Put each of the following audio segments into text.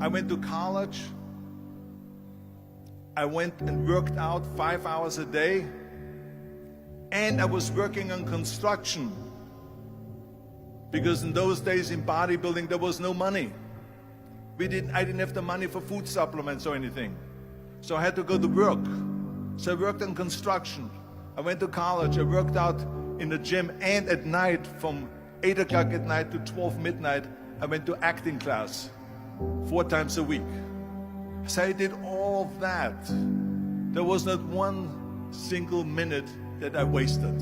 I went to college. I went and worked out 5 hours a day. And I was working on construction. Because in those days in bodybuilding, there was no money. I didn't have the money for food supplements or anything. So I had to go to work. So I worked on construction. I went to college. I worked out in the gym. And at night, from 8 o'clock at night to 12 midnight, I went to acting class 4 times a week. So I did all of that. There was not one single minute that I wasted.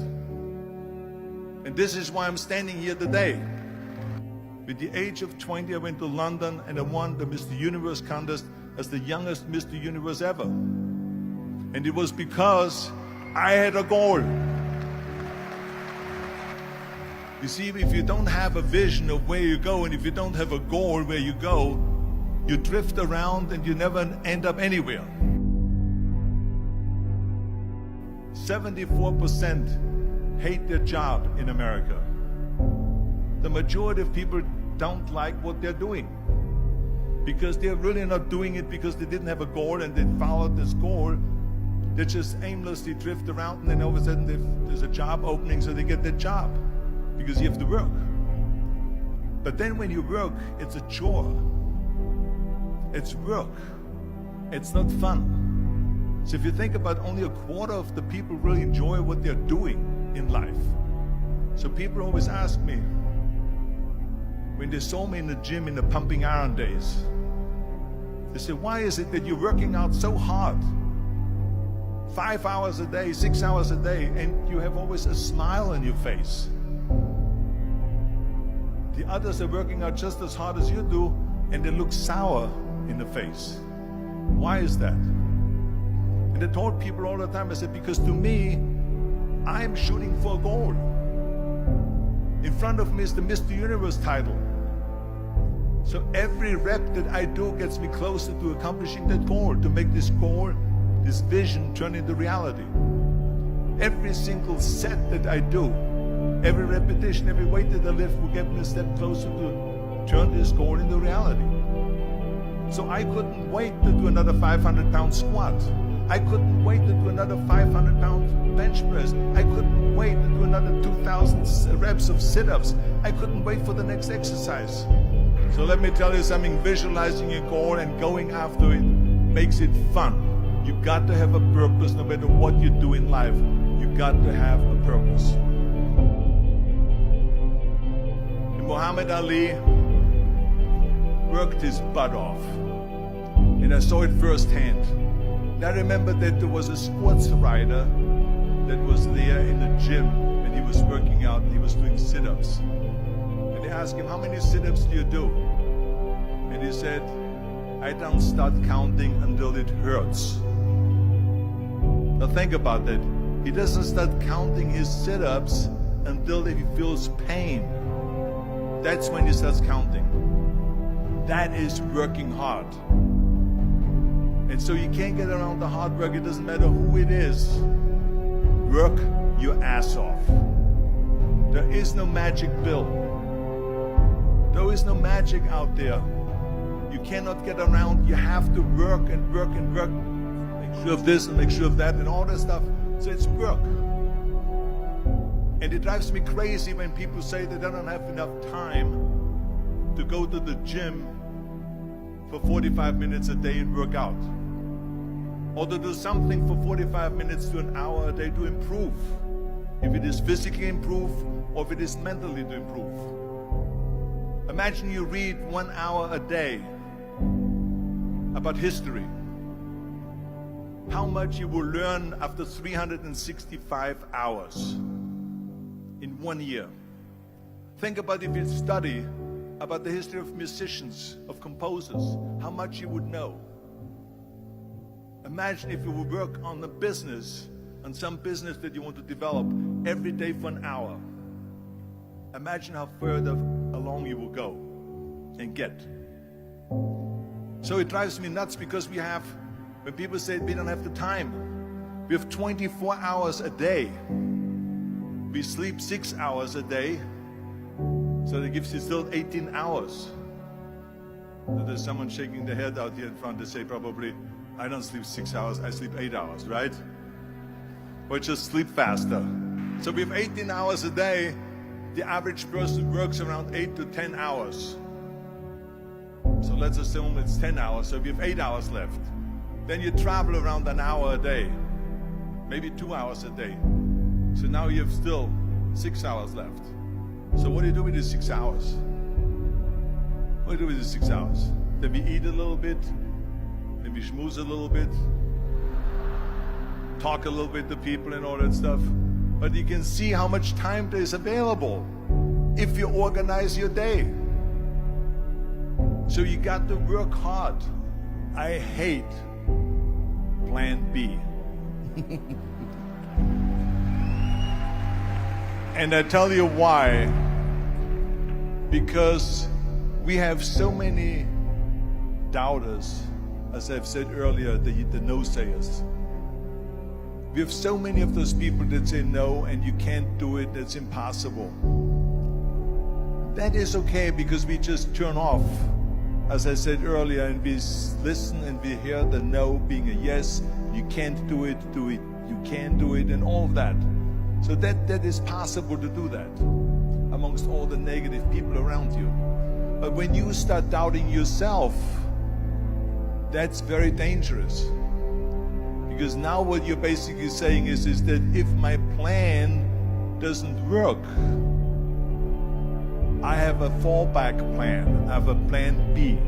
And this is why I'm standing here today. With the age of 20, I went to London and I won the Mr. Universe contest as the youngest Mr. Universe ever. And it was because I had a goal. You see, if you don't have a vision of where you go, and if you don't have a goal where you go, you drift around and you never end up anywhere. 74% hate their job in America. The majority of people don't like what they're doing because they're really not doing it because they didn't have a goal and they followed this goal. They just aimlessly drift around and then all of a sudden there's a job opening, so they get that job because you have to work. But then when you work, it's a chore. It's work. It's not fun. So if you think about, only a quarter of the people really enjoy what they're doing in life. So people always ask me, when they saw me in the gym in the pumping iron days, they say, why is it that you're working out so hard? 5 hours a day, 6 hours a day, and you have always a smile on your face. The others are working out just as hard as you do, and they look sour in the face. Why is that? And I told people all the time, I said, because to me, I'm shooting for a goal. In front of me is the Mr. Universe title. So every rep that I do gets me closer to accomplishing that goal, to make this goal, this vision, turn into reality. Every single set that I do, every repetition, every weight that I lift will get me a step closer to turn this goal into reality. So I couldn't wait to do another 500-pound squat. I couldn't wait to do another 500-pound bench press. I couldn't wait to do another 2,000 reps of sit-ups. I couldn't wait for the next exercise. So let me tell you something, visualizing your goal and going after it makes it fun. You got to have a purpose no matter what you do in life. You got to have a purpose. And Muhammad Ali worked his butt off. And I saw it firsthand. And I remember that there was a sports writer that was there in the gym and he was working out and he was doing sit-ups. And they asked him, how many sit-ups do you do? And he said, I don't start counting until it hurts. Now think about that. He doesn't start counting his sit-ups until he feels pain. That's when he starts counting. That is working hard. And so you can't get around the hard work. It doesn't matter who it is. Work your ass off. There is no magic pill. There is no magic out there. You cannot get around. You have to work and work and work. Make sure of this and make sure of that and all that stuff. So it's work. And it drives me crazy when people say that they don't have enough time to go to the gym for 45 minutes a day and work out. Or to do something for 45 minutes to an hour a day to improve. If it is physically improve or if it is mentally to improve. Imagine you read 1 hour a day about history. How much you will learn after 365 hours in 1 year. Think about if you study about the history of musicians, of composers, how much you would know. Imagine if you would work on a business, on some business that you want to develop every day for an hour. Imagine how further along you will go and get. So it drives me nuts because when people say we don't have the time, we have 24 hours a day. We sleep 6 hours a day, so that gives you still 18 hours. There's someone shaking their head out here in front. They say probably, I don't sleep 6 hours, I sleep 8 hours, right? Or just sleep faster. So we have 18 hours a day. The average person works around 8 to 10 hours. So let's assume it's 10 hours, so we have 8 hours left. Then you travel around an hour a day, maybe 2 hours a day. So now you have still 6 hours left. So what do you do with these 6 hours? What do you do with these 6 hours? Then we eat a little bit, then we schmooze a little bit, talk a little bit to people and all that stuff. But you can see how much time there is available if you organize your day. So you got to work hard. I hate plan B. And I tell you why. Because we have so many doubters, as I've said earlier, the no-sayers. We have so many of those people that say no and you can't do it, that's impossible. That is okay because we just turn off, as I said earlier, and we listen and we hear the no being a yes. You can't do it, you can do it, and all of that. So that is possible to do that amongst all the negative people around you. But when you start doubting yourself, that's very dangerous. Because now what you're basically saying is that if my plan doesn't work, I have a fallback plan, I have a plan B.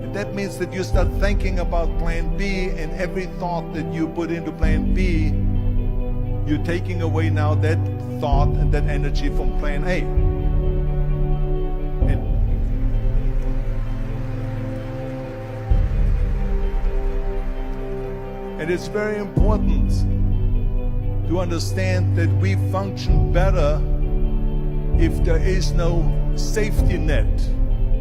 And that means that you start thinking about plan B, and every thought that you put into plan B, you're taking away now that thought and that energy from plan A. And it's very important to understand that we function better if there is no safety net,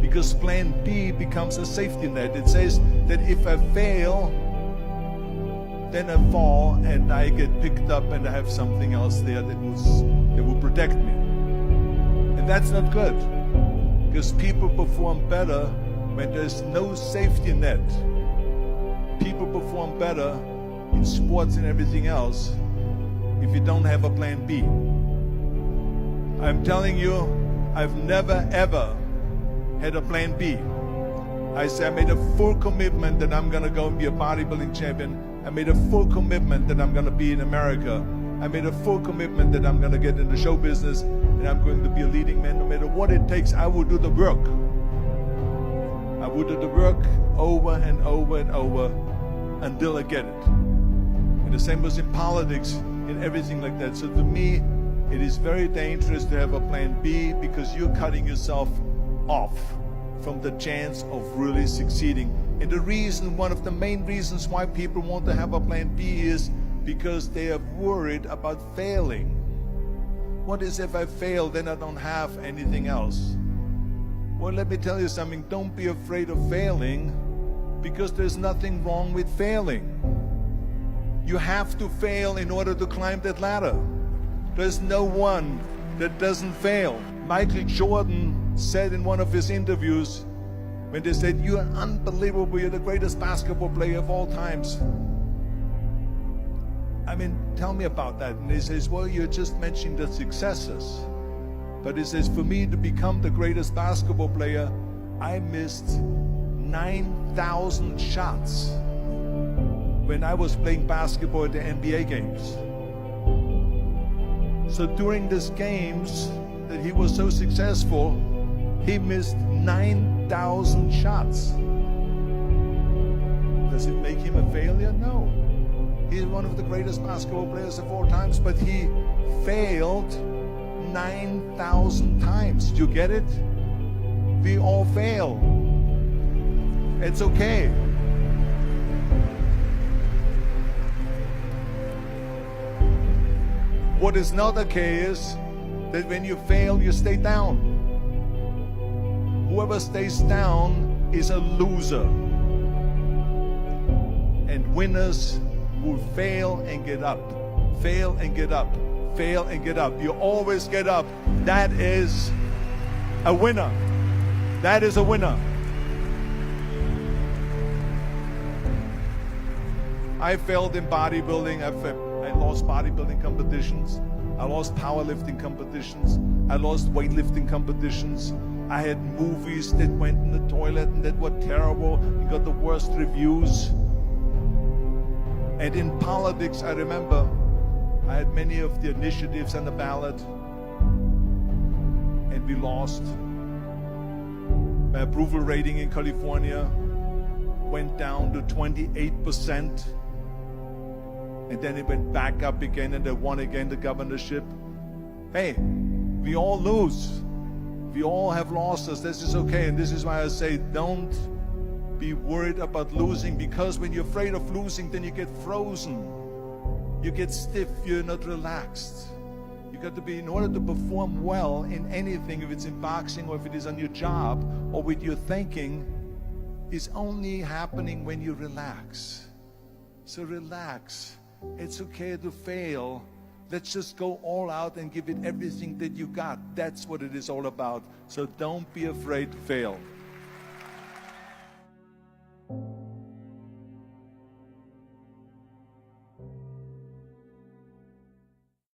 because plan B becomes a safety net. It says that if I fail, then I fall and I get picked up and I have something else there that will protect me. And that's not good, because people perform better when there's no safety net. People perform better in sports and everything else if you don't have a plan B. I'm telling you, I've never ever had a plan B. I made a full commitment that I'm gonna go and be a bodybuilding champion. I made a full commitment that I'm gonna be in America. I made a full commitment that I'm gonna get in the show business and I'm going to be a leading man. No matter what it takes, I will do the work. I will do the work over and over and over until I get it. And the same was in politics, in everything like that. So to me, it is very dangerous to have a plan B, because you're cutting yourself off from the chance of really succeeding. And the reason, one of the main reasons why people want to have a plan B is because they are worried about failing. What is if I fail, then I don't have anything else? Well, let me tell you something. Don't be afraid of failing, because there's nothing wrong with failing. You have to fail in order to climb that ladder. There's no one that doesn't fail. Michael Jordan said in one of his interviews, when they said, "You're unbelievable, you're the greatest basketball player of all times." I mean, tell me about that. And he says, "Well, you're just mentioning the successes." But he says, for me to become the greatest basketball player, I missed 9,000 shots when I was playing basketball at the NBA games. So during these games that he was so successful, he missed 9,000 shots. Does it make him a failure? No. He's one of the greatest basketball players of all times, but he failed 9,000 times. Do you get it? We all fail. It's okay. What is not okay is that when you fail, you stay down. Whoever stays down is a loser. And winners will fail and get up. Fail and get up. Fail and get up. You always get up. That is a winner. That is a winner. I failed in bodybuilding. I lost bodybuilding competitions. I lost powerlifting competitions. I lost weightlifting competitions. I had movies that went in the toilet and that were terrible and got the worst reviews. And in politics, I remember I had many of the initiatives on the ballot, and we lost. My approval rating in California went down to 28%, and then it went back up again, and I won again the governorship. Hey, we all lose. We all have losses. This is okay, and this is why I say don't be worried about losing, because when you're afraid of losing, then you get frozen. You get stiff, you're not relaxed. You got to be, in order to perform well in anything, if it's in boxing or if it is on your job or with your thinking, is only happening when you relax. So relax. It's okay to fail. Let's just go all out and give it everything that you got. That's what it is all about. So don't be afraid to fail.